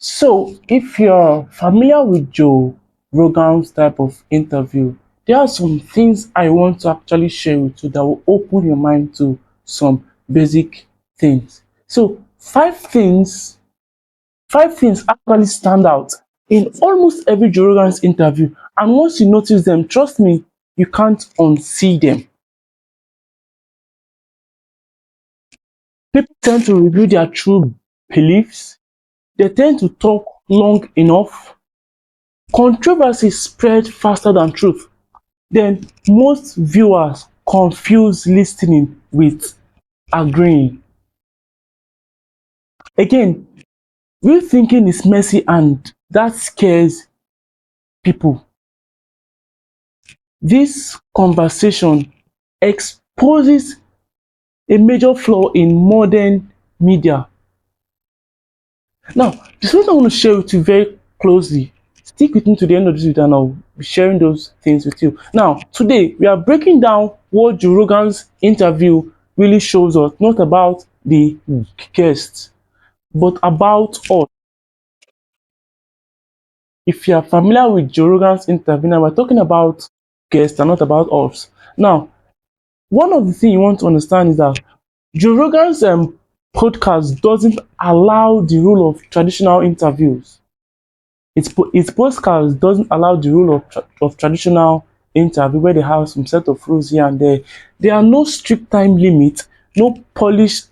So, if you're familiar with Joe Rogan's type of interview, there are some things I want to actually share with you that will open your mind to some basic things. So, five things actually stand out in almost every Joe Rogan's interview, and once you notice them, trust me, you can't unsee them. People tend to review their true beliefs. They tend to talk long enough. Controversy spread faster than truth. Then most viewers confuse listening with agreeing. Again, real thinking is messy and that scares people. This conversation exposes a major flaw in modern media. Now, the something I want to share with you very closely. Stick with me to the end of this video and I'll be sharing those things with you. Now, today we are breaking down what Joe Rogan's interview really shows us, not about the guests, but about us. If you are familiar with Joe Rogan's interview, now we're talking about guests and not about us. Now, one of the things you want to understand is that Joe Rogan's podcast doesn't allow the rule of traditional interviews. Its podcast doesn't allow the rule of traditional interview where they have some set of rules here and there. There are no strict time limit, no polished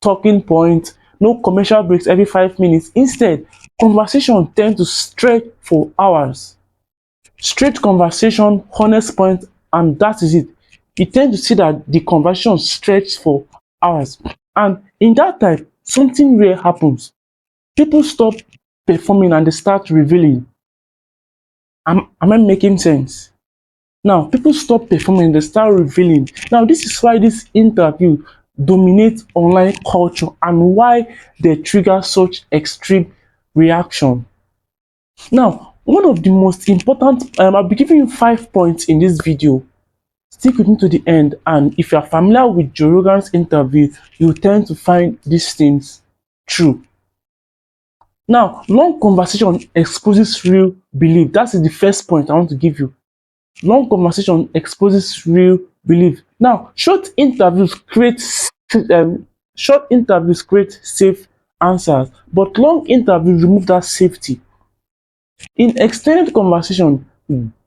talking point, no commercial breaks every 5 minutes. Instead, conversation tend to stretch for hours. Straight conversation, honest point, and that is it. You tend to see that the conversation stretch for hours. And in that time, something rare happens. People stop performing and they start revealing. Am I making sense? Now, people stop performing, they start revealing. Now, this is why this interview dominates online culture and why they trigger such extreme reaction. Now, one of the most important, I'll be giving you 5 points in this video. Stick with me to the end, and if you are familiar with Joe Rogan's interview, you tend to find these things true. Now, long conversation exposes real belief. That is the first point I want to give you. Long conversation exposes real belief. Now, short interviews create safe answers, but long interviews remove that safety. In extended conversation,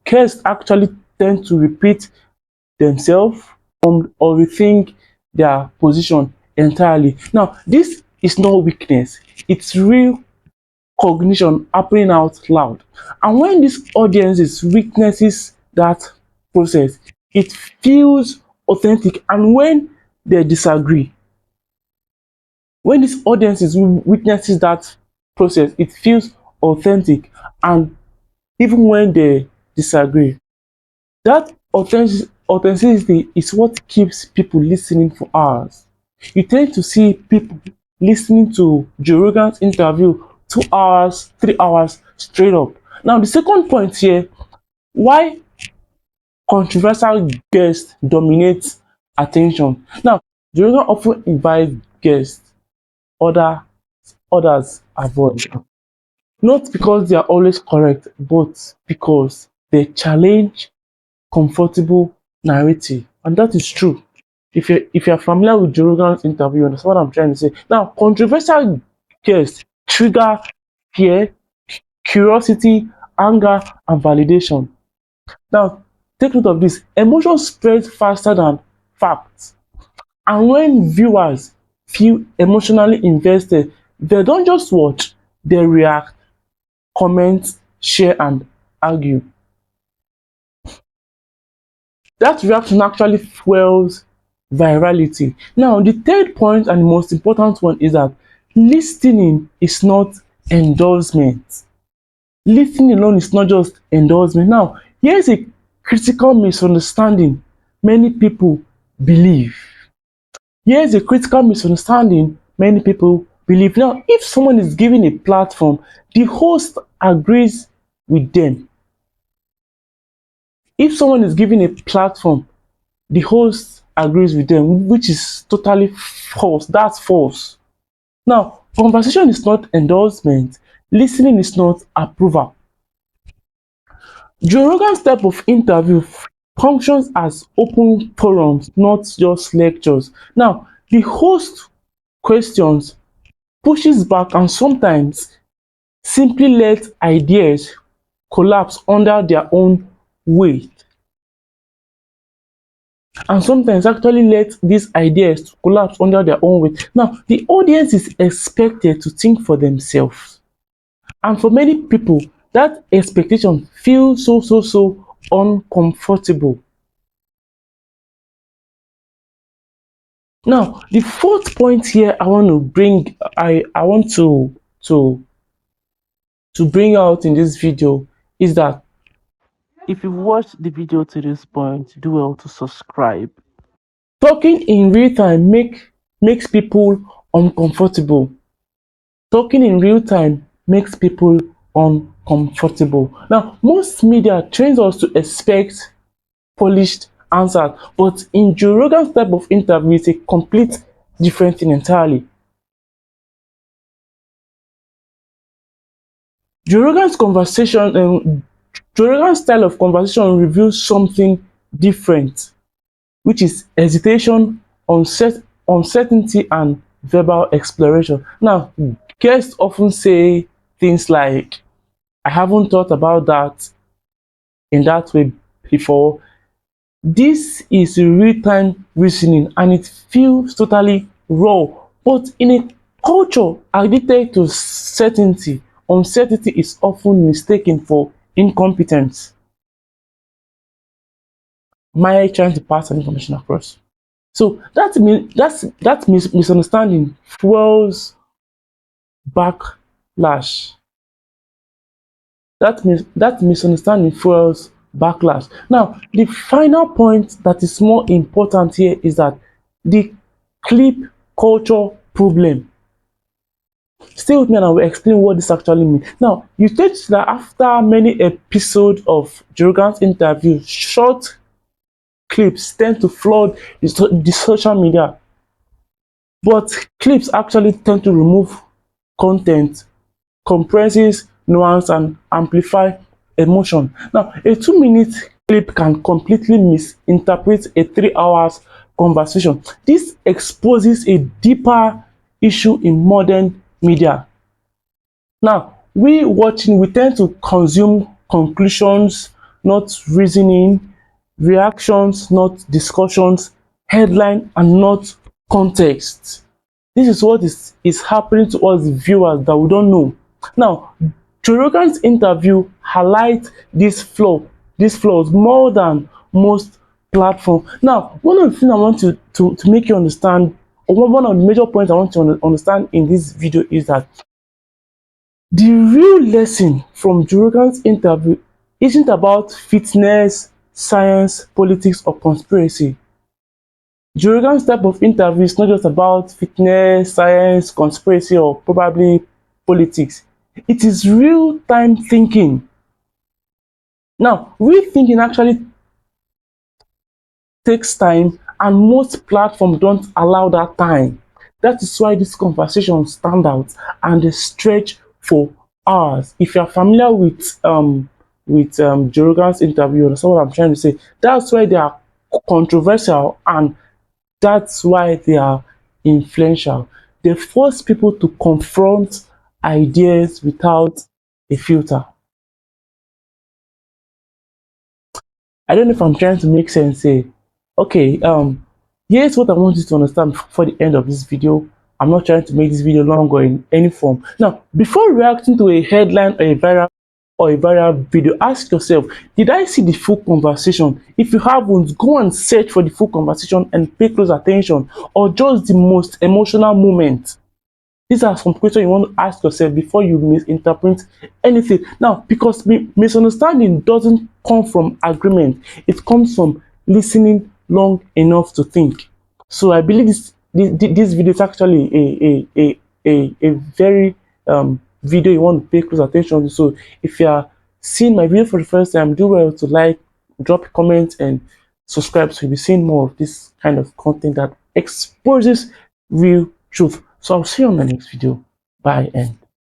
guests actually tend to repeat themselves or rethink their position entirely. Now, this is not weakness, it's real cognition happening out loud. And when this audience witnesses that process, it feels authentic. And when they disagree, when this audience witnesses that process, it feels authentic. And even when they disagree, that authenticity is what keeps people listening for hours. You tend to see people listening to Joe Rogan's interview 2 hours, 3 hours straight up. Now, the second point here, why controversial guests dominate attention. Now, Joe Rogan often invites guests others avoid. Not because they are always correct, but because they challenge comfortable narrative, and that is true. If you're familiar with Joe Rogan's interview, you understand what I'm trying to say. Now, controversial guests trigger fear, curiosity, anger, and validation. Now, take note of this. Emotion spreads faster than facts, and when viewers feel emotionally invested, they don't just watch; they react, comment, share, and argue. That reaction actually fuels virality. Now, the third point and the most important one is that listening is not endorsement. Listening alone is not just endorsement. Now, here's a critical misunderstanding many people believe. Here's a critical misunderstanding many people believe. Now, if someone is given a platform, the host agrees with them. If someone is given a platform, the host agrees with them, which is totally false. That's false. Now, Conversation is not endorsement. Listening is not approval. Joe Rogan's type of interview functions as open forums, not just lectures. Now, the host questions, pushes back, and sometimes simply let ideas collapse under their own weight. And sometimes actually let these ideas collapse under their own weight. Now, the audience is expected to think for themselves. And for many people, that expectation feels so uncomfortable. Now, the fourth point here I want to bring, I want to bring out in this video is that if you've watched the video to this point, do well to subscribe. Talking in real time makes people uncomfortable. Talking in real time makes people uncomfortable. Now, most media trains us to expect polished answers, but in Joe Rogan's type of interview, it's a complete different thing entirely. Joe Rogan's conversation, Joe Rogan's style of conversation reveals something different, which is hesitation, uncertainty, and verbal exploration. Now, guests often say things like, I haven't thought about that in that way before. This is real-time reasoning and it feels totally raw. But in a culture addicted to certainty, uncertainty is often mistaken for incompetence. My trying to pass an information across. So that misunderstanding fuels backlash. That misunderstanding fuels backlash. Now, the final point that is more important here is that the clip culture problem. Stay with me and I will explain what this actually means. Now, you take that after many episodes of Joe Rogan's interview, short clips tend to flood the social media, but clips actually tend to remove content, compresses nuance, and amplify emotion. Now, a 2-minute clip can completely misinterpret a 3 hours conversation. This exposes a deeper issue in modern media. Now, we tend to consume conclusions, not reasoning, reactions, not discussions, headline, and not context. This is what is happening to us viewers that we don't know. Now, Joe Rogan's interview highlights these flaws more than most platforms. Now, one of the things I want to make you understand, or one of the major points I want to understand in this video is that the real lesson from Joe Rogan's interview isn't about fitness, science, politics, or conspiracy. Joe Rogan's type of interview is not just about fitness, science, conspiracy, or probably politics. It is real-time thinking. Now, real thinking actually takes time, and most platforms don't allow that time. That is why these conversations stand out and they stretch for hours. If you are familiar with Joe Rogan's interview, that's what I'm trying to say. That's why they are controversial and that's why they are influential. They force people to confront ideas without a filter. I don't know if I'm trying to make sense here. Okay, here's what I want you to understand before the end of this video. I'm not trying to make this video longer in any form. Now, before reacting to a headline or a viral video, ask yourself, did I see the full conversation? If you haven't, go and search for the full conversation and pay close attention, or just the most emotional moment. These are some questions you want to ask yourself before you misinterpret anything. Now, because misunderstanding doesn't come from agreement, it comes from listening long enough to think. So I believe this video is actually a very video you want to pay close attention to. So if you are seeing my video for the first time, do well to like, drop a comment, and subscribe so you'll be seeing more of this kind of content that exposes real truth. So I'll see you on the next video. Bye. And